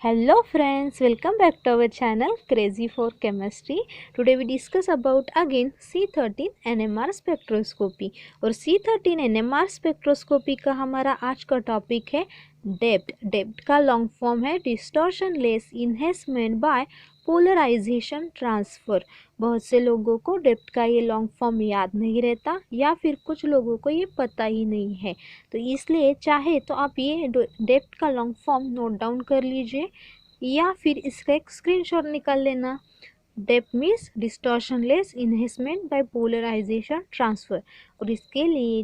Hello friends, welcome back to our channel Crazy for Chemistry. Today we discuss about again C13 NMR spectroscopy और C13 NMR spectroscopy का हमारा आज का topic है DEPT का long form है distortionless enhancement by polarisation transfer. बहुत से लोगों को डेप्थ का ये लॉन्ग फॉर्म याद नहीं रहता या फिर कुछ लोगों को ये पता ही नहीं है, तो इसलिए चाहे तो आप ये डेप्थ का लॉन्ग फॉर्म नोट डाउन कर लीजिए या फिर इसका एक स्क्रीनशॉट निकाल लेना। DEPT means distortionless enhancement by polarisation transfer. और इसके लिए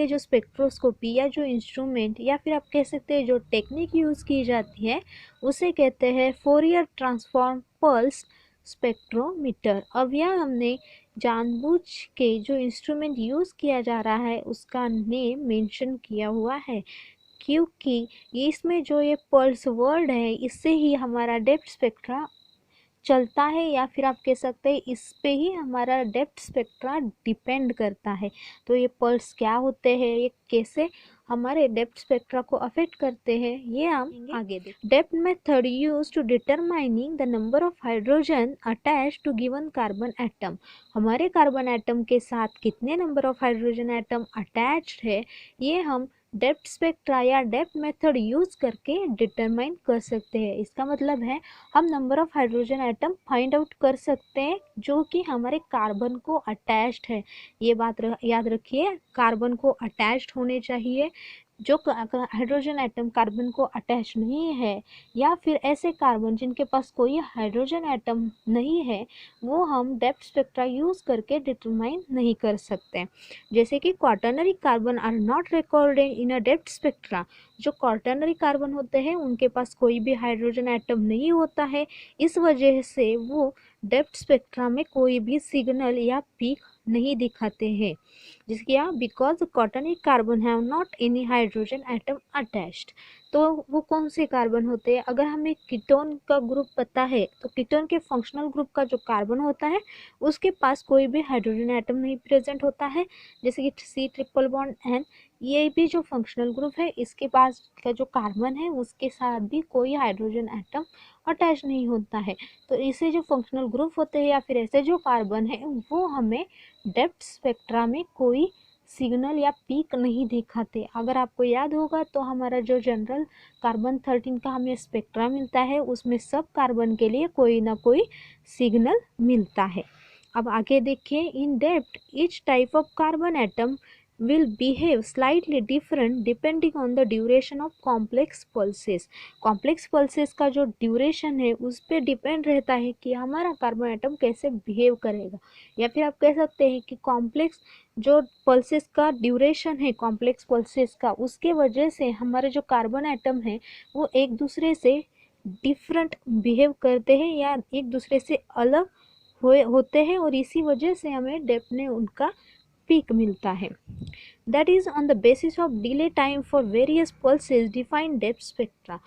जो स्पेक्ट्रोस्कोपी या जो इंस्ट्रूमेंट या फिर आप कह सकते हैं जो टेक्निक यूज़ की जाती है उसे कहते हैं फोरियर ट्रांसफॉर्म पल्स स्पेक्ट्रोमीटर। अब यह हमने जानबूझ के जो इंस्ट्रूमेंट यूज़ किया जा रहा है उसका नेम मेंशन किया हुआ है, क्योंकि इसमें जो ये पल्स वर्ड है इससे ही हमारा डेप्थ स्पेक्ट्रा चलता है या फिर आप कह सकते हैं इस पे ही हमारा डेप्थ स्पेक्ट्रा डिपेंड करता है। तो ये पल्स क्या होते हैं, ये कैसे हमारे डेप्थ स्पेक्ट्रा को अफेक्ट करते हैं, ये हम आगे देखें। DEPT method use to determining the number of hydrogen attach to given carbon atom. हमारे कार्बन एटम के साथ कितने number of hydrogen atom attached है ये हम डेप्थ स्पेक्ट्रा या डेप्थ मेथड यूज करके डिटरमाइन कर सकते हैं। इसका मतलब है हम number of hydrogen atom find out कर सकते हैं जो कि हमारे कार्बन को अटैच्ड है। ये बात याद रखिए, कार्बन को अटैच्ड होने चाहिए। जो हाइड्रोजन एटम कार्बन को अटैच नहीं है या फिर ऐसे कार्बन जिनके पास कोई हाइड्रोजन एटम नहीं है वो हम डेप्थ स्पेक्ट्रा यूज़ करके डिटरमाइन नहीं कर सकते। जैसे कि quaternary carbon are not recorded in a DEPT spectra. जो क्वाटर्नरी कार्बन होते हैं उनके पास कोई भी हाइड्रोजन एटम नहीं होता है, इस वजह से वो डेप्थ स्पेक्ट्रा में कोई भी सिग्नल या पीक नहीं दिखाते हैं। जिसकी because quaternary carbon have not any hydrogen atom attached. तो वो कौन से कार्बन होते हैं, अगर हमें कीटोन का ग्रुप पता है तो कीटोन के फंक्शनल ग्रुप का जो कार्बन होता है उसके पास कोई भी हाइड्रोजन एटम नहीं प्रेजेंट होता है। जैसे कि सी ट्रिपल बॉन्ड एन, ये भी जो फंक्शनल ग्रुप है इसके पास का जो कार्बन है उसके साथ भी कोई हाइड्रोजन एटम अटैच नहीं होता है। तो ऐसे जो फंक्शनल ग्रुप होते हैं या फिर ऐसे जो कार्बन है वो हमें डेप्थ स्पेक्ट्रा में कोई सिग्नल या पीक नहीं दिखाते। अगर आपको याद होगा तो हमारा जो जनरल कार्बन 13 का हमें स्पेक्ट्रा मिलता है उसमें सब कार्बन के लिए कोई ना कोई सिग्नल मिलता है। अब आगे देखिए, in depth each type of carbon atom will behave slightly different depending on the duration of complex pulses। Complex pulses का जो ड्यूरेशन है उस पर डिपेंड रहता है कि हमारा कार्बन एटम कैसे बिहेव करेगा। या फिर आप कह सकते हैं कि कॉम्प्लेक्स जो पल्सेस का ड्यूरेशन है कॉम्प्लेक्स पल्सेस का, उसके वजह से हमारे जो कार्बन एटम है वो एक दूसरे से डिफरेंट बिहेव करते हैं या एक दूसरे से अलग होते हैं और इसी वजह से हमें डेप्थ में उनका पीक मिलता है। That is on the basis of delay time for various pulses define depth spectra.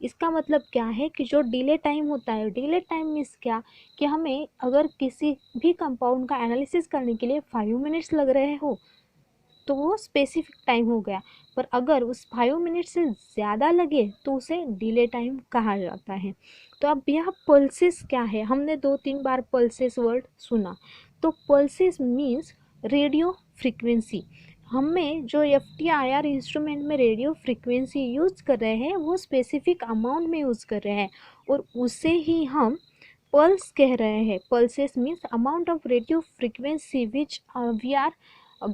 इसका मतलब क्या है कि जो डिले टाइम होता है, डिले टाइम मीन्स क्या कि हमें अगर किसी भी कंपाउंड का एनालिसिस करने के लिए 5 मिनट्स लग रहे हो तो वो स्पेसिफिक टाइम हो गया, पर अगर उस 5 मिनट से ज़्यादा लगे तो उसे डिले टाइम कहा जाता है। तो अब यह पल्सेस क्या है, हमने 2-3 बार पल्सेस वर्ड सुना। तो पल्सेस मीन्स रेडियो फ्रीक्वेंसी। हमें जो FTIR इंस्ट्रूमेंट में रेडियो फ्रीक्वेंसी यूज़ कर रहे हैं वो स्पेसिफिक अमाउंट में यूज़ कर रहे हैं और उसे ही हम पल्स कह रहे हैं। Pulses means amount of radio frequency which we are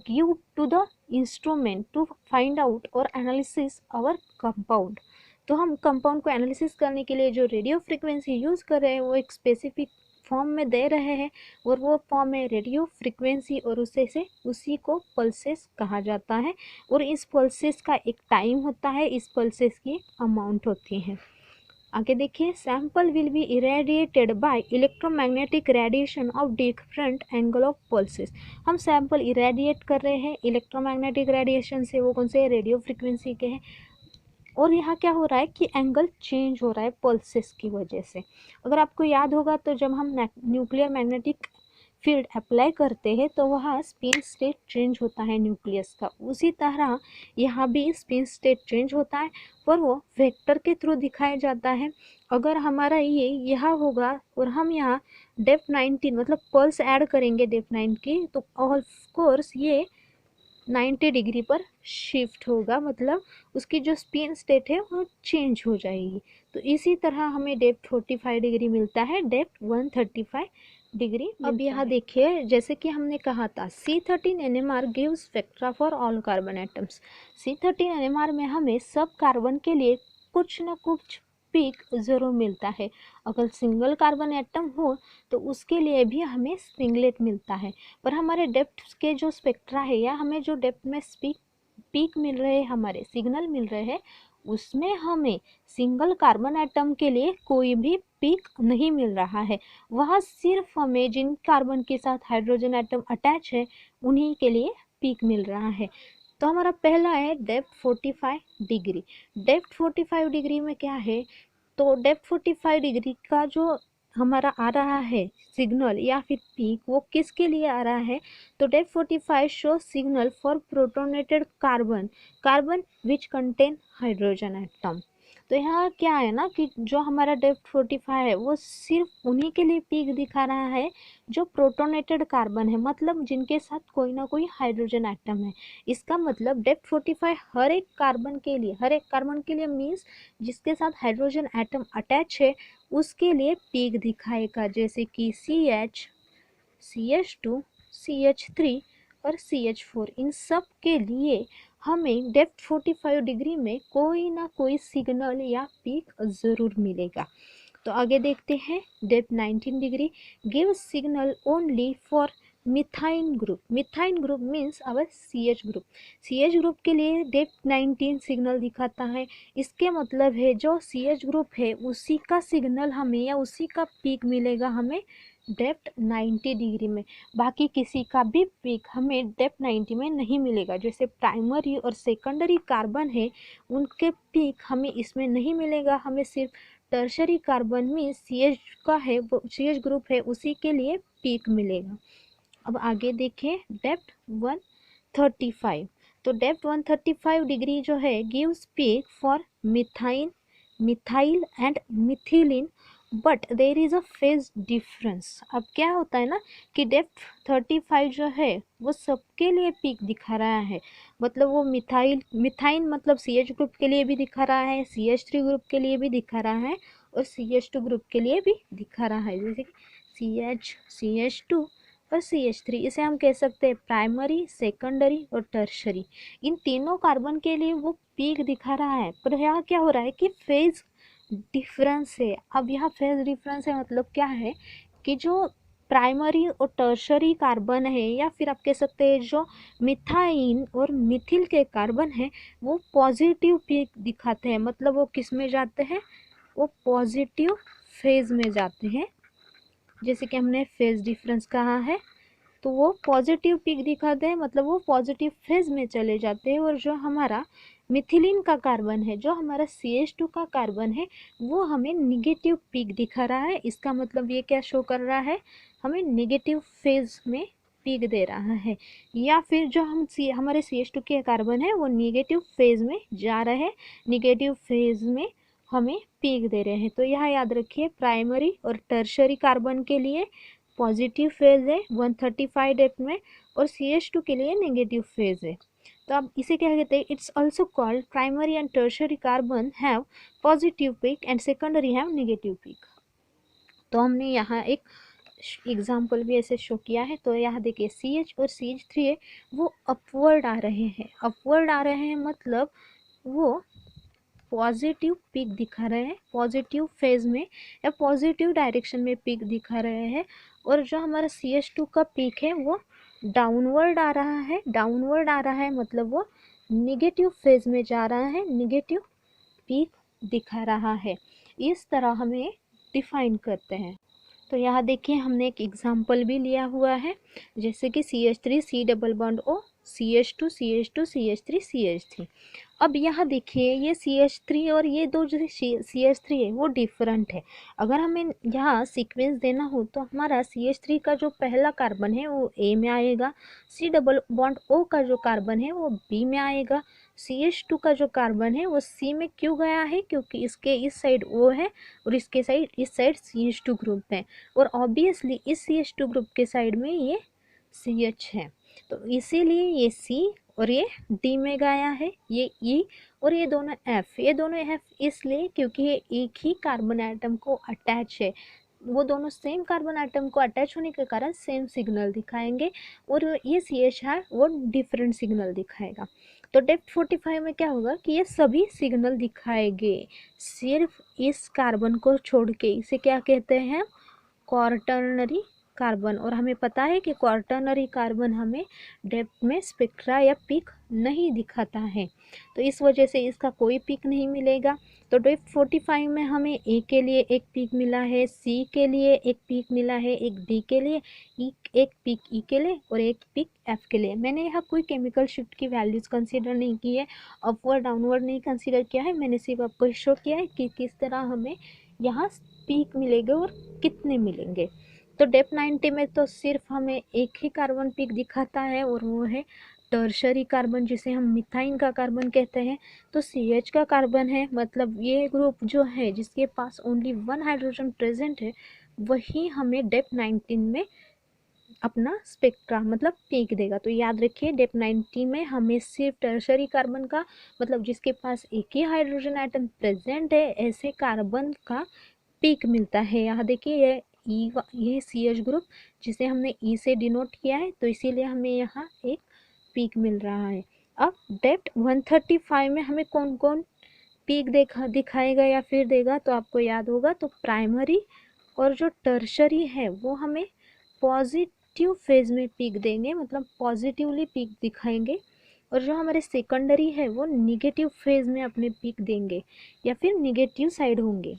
give to the instrument to find out or analysis our compound। तो हम कंपाउंड को एनालिसिस करने के लिए जो रेडियो फ्रीक्वेंसी यूज़ कर रहे हैं वो एक स्पेसिफिक फॉर्म में दे रहे हैं और वो फॉर्म है रेडियो फ्रीक्वेंसी और उसी को पल्सेस कहा जाता है। और इस पल्सेस का एक टाइम होता है, इस पल्सेस की अमाउंट होती है। आगे देखिए, sample will be irradiated by electromagnetic radiation of different angle of pulses. हम सैंपल इरेडिएट कर रहे हैं इलेक्ट्रोमैग्नेटिक रेडिएशन से, वो कौन से रेडियो फ्रीक्वेंसी के हैं। और यहाँ क्या हो रहा है कि एंगल चेंज हो रहा है पल्सेस की वजह से। अगर आपको याद होगा तो जब हम न्यूक्लियर मैग्नेटिक फील्ड अप्लाई करते हैं तो वहाँ स्पिन स्टेट चेंज होता है न्यूक्लियस का। उसी तरह यहाँ भी स्पिन स्टेट चेंज होता है, पर वो वेक्टर के थ्रू दिखाया जाता है। अगर हमारा ये यहाँ होगा और हम यहाँ डेप्थ 19 मतलब पल्स ऐड करेंगे डेप्थ 9 की, तो ऑफ कोर्स ये 90 डिग्री पर शिफ्ट होगा, मतलब उसकी जो स्पिन स्टेट है वो चेंज हो जाएगी। तो इसी तरह हमें डेप्थ 45 डिग्री मिलता है, डेप्थ 135 डिग्री। अब यहाँ देखिए, जैसे कि हमने कहा था C13 NMR gives spectra for all carbon atoms. C13 NMR में हमें सब कार्बन के लिए कुछ न कुछ पीक ज़रूर मिलता है। अगर सिंगल कार्बन एटम हो तो उसके लिए भी हमें सिंगलेट मिलता है। पर हमारे डेप्थ के जो स्पेक्ट्रा है या हमें जो डेप्थ में पीक मिल रहे हैं, हमारे सिग्नल मिल रहे हैं, उसमें हमें सिंगल कार्बन एटम के लिए कोई भी पीक नहीं मिल रहा है। वहाँ सिर्फ हमें जिन कार्बन के साथ हाइड्रोजन एटम अटैच है उन्हीं के लिए पीक मिल रहा है। तो हमारा पहला है डेप्थ 45 डिग्री। डेप्थ 45 डिग्री में क्या है, तो डेप्थ 45 डिग्री का जो हमारा आ रहा है सिग्नल या फिर पीक, वो किसके लिए आ रहा है, तो depth 45 show signal for protonated carbon which contain hydrogen atom. तो यहाँ क्या है ना कि जो हमारा डेप्थ 45 है वो सिर्फ उन्हीं के लिए पीक दिखा रहा है जो प्रोटोनेटेड कार्बन है, मतलब जिनके साथ कोई ना कोई हाइड्रोजन एटम है। इसका मतलब डेप्थ 45 हर एक कार्बन के लिए मीन्स जिसके साथ हाइड्रोजन एटम अटैच है उसके लिए पीक दिखाएगा, जैसे कि CH, CH2, CH3 और CH4। इन सब के लिए हमें डेप्थ 45 डिग्री में कोई ना कोई सिग्नल या पीक ज़रूर मिलेगा। तो आगे देखते हैं, depth 19 degree give signal only for methine group. Methine group means our CH group. CH group के लिए डेप्थ 19 सिग्नल दिखाता है। इसके मतलब है जो CH ग्रुप है उसी का सिग्नल हमें या उसी का पीक मिलेगा हमें डेप्थ 90 डिग्री में। बाकी किसी का भी पीक हमें डेप्थ 90 में नहीं मिलेगा। जैसे प्राइमरी और सेकेंडरी कार्बन है उनके पीक हमें इसमें नहीं मिलेगा, हमें सिर्फ टर्शरी कार्बन में CH का है वो CH ग्रुप है उसी के लिए पीक मिलेगा। अब आगे देखें डेप्थ 135। तो डेप्थ 135 डिग्री जो है gives peak for methine, methyl and methylene, but there is a phase difference. अब क्या होता है ना कि डेप्थ 35 जो है वो सबके लिए पीक दिखा रहा है, मतलब वो मिथाइन मतलब CH ग्रुप के लिए भी दिखा रहा है, CH3 ग्रुप के लिए भी दिखा रहा है और CH2 ग्रुप के लिए भी दिखा रहा है, जैसे CH, CH2 और CH3। इसे हम कह सकते हैं प्राइमरी, सेकेंडरी और टर्शरी। इन तीनों कार्बन के लिए वो पीक दिखा रहा है, पर यहाँ क्या हो रहा है कि फेज डिफरेंस है। अब यहाँ फेज डिफरेंस है मतलब क्या है कि जो प्राइमरी और टर्शरी कार्बन है या फिर आप कह सकते हैं जो मिथाइन और मिथिल के कार्बन है वो पॉजिटिव पीक दिखाते हैं, मतलब वो किस में जाते हैं, वो पॉजिटिव फेज में जाते हैं। जैसे कि हमने फेज डिफरेंस कहा है तो वो पॉजिटिव पीक दिखाते हैं, मतलब वो पॉजिटिव फेज में चले जाते हैं। और जो हमारा मिथिलीन का कार्बन है, जो हमारा CH2 का कार्बन है, वो हमें निगेटिव पीक दिखा रहा है। इसका मतलब ये क्या शो कर रहा है, हमें निगेटिव फेज में पीक दे रहा है। या फिर जो हमारे CH2 के कार्बन है वो निगेटिव फेज में जा रहे हैं, निगेटिव फेज में हमें पीक दे रहे हैं। तो यहाँ याद रखिए प्राइमरी और टर्शरी कार्बन के लिए पॉजिटिव फेज है 135 डेप्थ में और CH2 के लिए नेगेटिव फेज है। तो अब इसे क्या कहते हैं, it's also called primary and tertiary carbon have positive peak and secondary have negative peak. तो हमने यहाँ एक एग्जाम्पल भी ऐसे शो किया है। तो यहाँ देखिए CH और CH3 है वो अपवर्ड आ रहे हैं, अपवर्ड आ रहे हैं मतलब वो पॉजिटिव पीक दिखा रहे हैं, पॉजिटिव फेज में या पॉजिटिव डायरेक्शन में पीक दिखा रहे हैं। और जो हमारा CH2 का पीक है वो डाउनवर्ड आ रहा है, डाउनवर्ड आ रहा है मतलब वो निगेटिव फेज में जा रहा है, निगेटिव पीक दिखा रहा है। इस तरह हमें डिफाइन करते हैं। तो यहाँ देखिए हमने एक एग्जाम्पल भी लिया हुआ है, जैसे कि CH3 C double bond O CH2 CH2 CH3 CH3। अब यहाँ देखिए ये CH3 और ये दो जो CH3 है वो डिफरेंट है। अगर हमें यहाँ सीक्वेंस देना हो तो हमारा CH3 का जो पहला कार्बन है वो A में आएगा, C डबल बॉन्ड O का जो कार्बन है वो B में आएगा, CH2 का जो कार्बन है वो C में क्यों गया है, क्योंकि इसके इस साइड O है और इसके साइड इस साइड CH2 ग्रुप है, और ऑब्वियसली इस CH2 ग्रुप के साइड में ये CH है, तो इसीलिए ये C और ये D में गया है, ये E और ये दोनों F इसलिए क्योंकि ये एक ही कार्बन एटम को अटैच है, वो दोनों सेम कार्बन एटम को अटैच होने के कारण सेम सिग्नल दिखाएंगे, और ये CH है वो डिफरेंट सिग्नल दिखाएगा। तो डेप्थ 45 में क्या होगा कि ये सभी सिग्नल दिखाएंगे, सिर्फ इस कार्बन को छोड़ के। इसे क्या कहते हैं, क्वार्टरनरी कार्बन। और हमें पता है कि क्वार्टरनरी कार्बन हमें डेप्थ में स्पेक्ट्रा या पीक नहीं दिखाता है, तो इस वजह से इसका कोई पीक नहीं मिलेगा। तो डेप्थ 45 में हमें ए के लिए एक पीक मिला है, सी के लिए एक पीक मिला है, एक डी के लिए, एक पीक ई के लिए और एक पीक एफ के लिए। मैंने यहाँ कोई केमिकल शिफ्ट की वैल्यूज़ कंसीडर नहीं की है, अपवर्ड डाउनवर्ड नहीं कंसीडर किया है, मैंने सिर्फ आपको शो किया है कि किस तरह हमें यहाँ पीक मिलेंगे और कितने मिलेंगे। तो डेप्थ 90 में तो सिर्फ हमें एक ही कार्बन पीक दिखाता है और वो है टर्शरी कार्बन, जिसे हम मिथाइन का कार्बन कहते हैं। तो CH का कार्बन है, मतलब ये ग्रुप जो है जिसके पास ओनली 1 हाइड्रोजन प्रेजेंट है, वही हमें डेप्थ 19 में अपना स्पेक्ट्रा मतलब पीक देगा। तो याद रखिए डेप्थ 90 में हमें सिर्फ टर्शरी कार्बन का, मतलब जिसके पास एक ही हाइड्रोजन एटम प्रेजेंट है, ऐसे कार्बन का पीक मिलता है। यहाँ देखिए ये CH ग्रुप जिसे हमने E से डिनोट किया है, तो इसीलिए हमें यहाँ एक पीक मिल रहा है। अब डेप्थ 135 में हमें कौन कौन पीक दिखाएगा या फिर देगा, तो आपको याद होगा, तो प्राइमरी और जो टर्शरी है वो हमें पॉजिटिव फेज में पीक देंगे, मतलब पॉजिटिवली पीक दिखाएंगे, और जो हमारे सेकेंडरी है वो निगेटिव फेज में अपने पीक देंगे या फिर निगेटिव साइड होंगे।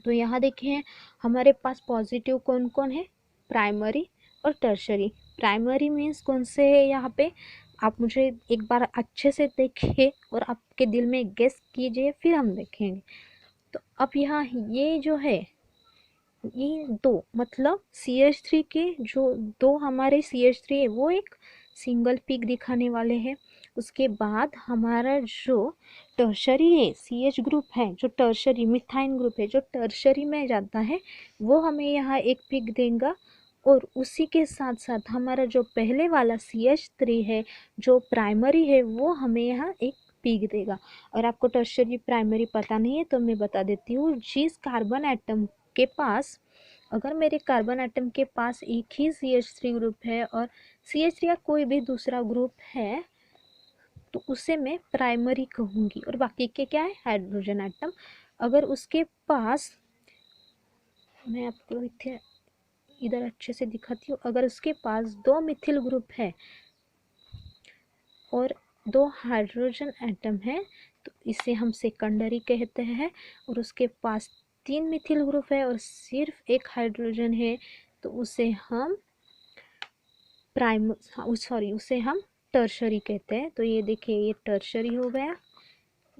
तो यहाँ देखिए हमारे पास पॉजिटिव कौन कौन है, प्राइमरी और टर्शरी। प्राइमरी मीन्स कौन से है यहाँ पे, आप मुझे एक बार अच्छे से देखिए और आपके दिल में गेस कीजिए, फिर हम देखेंगे। तो अब यहाँ ये जो है ये दो, मतलब CH3 के जो दो हमारे CH3 है वो एक सिंगल पीक दिखाने वाले हैं। उसके बाद हमारा जो टर्शरी है CH ग्रुप है, जो टर्शरी मिथाइन ग्रुप है जो टर्शरी में जाता है, वो हमें यहाँ एक पीक देगा। और उसी के साथ साथ हमारा जो पहले वाला CH3 है जो प्राइमरी है, वो हमें यहाँ एक पीक देगा। और आपको टर्शरी प्राइमरी पता नहीं है तो मैं बता देती हूँ, जिस कार्बन एटम के पास, अगर मेरे कार्बन एटम के पास एक ही CH3 ग्रुप है और CH3 या कोई भी दूसरा ग्रुप है, तो उसे मैं प्राइमरी कहूँगी, और बाकी के क्या है हाइड्रोजन एटम। अगर उसके पास, मैं आपको इधर अच्छे से दिखाती हूँ, अगर उसके पास 2 मिथिल ग्रुप है और 2 हाइड्रोजन एटम है, तो इसे हम सेकेंडरी कहते हैं। और उसके पास 3 मिथिल ग्रुप है और सिर्फ एक हाइड्रोजन है, तो उसे हम उसे हम टर्शरी कहते हैं। तो ये देखिए ये टर्शरी हो गया,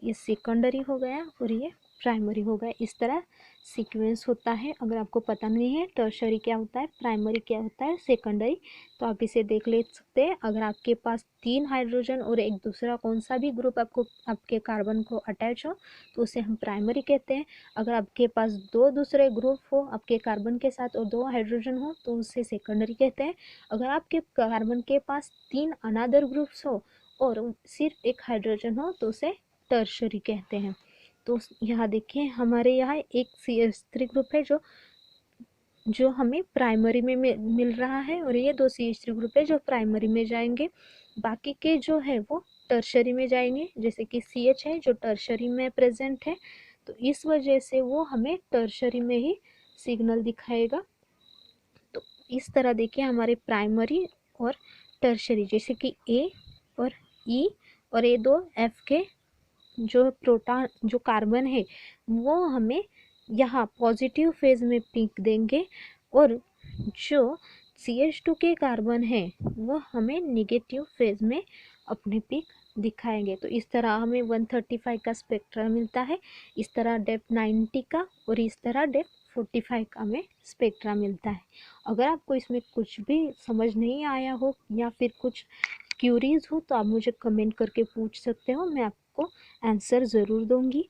ये सेकेंडरी हो गया और ये प्राइमरी हो गया। इस तरह सीक्वेंस होता है। अगर आपको पता नहीं है टर्शरी क्या होता है, प्राइमरी क्या होता है, सेकेंडरी, तो आप इसे देख ले सकते हैं। अगर आपके पास 3 हाइड्रोजन और एक दूसरा कौन सा भी ग्रुप आपको आपके कार्बन को अटैच हो, तो उसे हम प्राइमरी कहते हैं। अगर आपके पास 2 दूसरे ग्रुप हो आपके कार्बन के साथ और 2 हाइड्रोजन हो, तो उसे सेकेंडरी कहते हैं। अगर आपके कार्बन के पास 3 अनदर ग्रुप्स हो और सिर्फ एक हाइड्रोजन हो, तो उसे टर्शरी कहते हैं। तो यहाँ देखिए हमारे यहाँ एक CH3 ग्रुप है जो हमें प्राइमरी में मिल रहा है, और ये 2 CH3 ग्रुप है जो प्राइमरी में जाएंगे, बाकी के जो है वो टर्शरी में जाएंगे। जैसे कि CH है जो टर्शरी में प्रेजेंट है, तो इस वजह से वो हमें टर्शरी में ही सिग्नल दिखाएगा। तो इस तरह देखिए हमारे प्राइमरी और टर्शरी, जैसे कि A और E और ये 2 F के जो प्रोटॉन जो कार्बन है वो हमें यहाँ पॉजिटिव फेज में पीक देंगे, और जो CH2 के कार्बन है वह हमें निगेटिव फेज में अपने पीक दिखाएंगे। तो इस तरह हमें 135 का स्पेक्ट्रा मिलता है, इस तरह डेप्थ 90 का और इस तरह डेप्थ 45 का हमें स्पेक्ट्रा मिलता है। अगर आपको इसमें कुछ भी समझ नहीं आया हो या फिर कुछ क्यूरीज हो तो आप मुझे कमेंट करके पूछ सकते हो, मैं आपको आंसर ज़रूर दूंगी।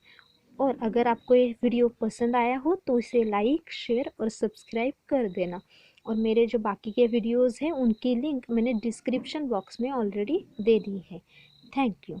और अगर आपको ये वीडियो पसंद आया हो तो इसे लाइक, शेयर और सब्सक्राइब कर देना। और मेरे जो बाकी के वीडियोस हैं उनकी लिंक मैंने डिस्क्रिप्शन बॉक्स में ऑलरेडी दे दी है। Thank you.